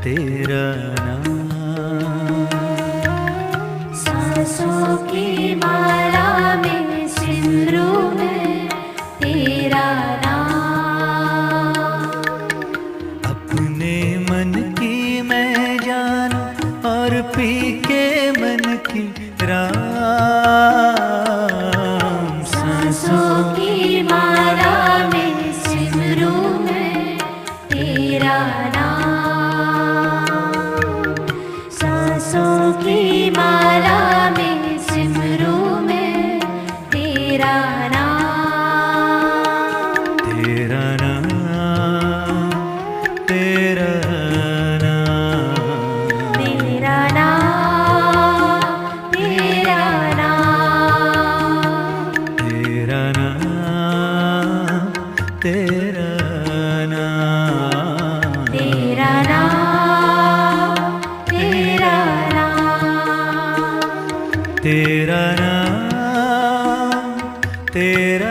तेरा नाम। सांसों की माला में सिमरू मैं तेरा नाम। अपने मन की मैं जानू और पी के मन की राम। सांसों की माला में सिमरू मैं तेरा नाम। सांसों की माला में सिमरू मैं तेरा नाम। तेरा नाम, तेरा नाम, तेरा नाम, तेरा नाम। तेरा नाम, तेरा नाम, तेरा नाम, तेरा नाम। तेरा नाम, तेरा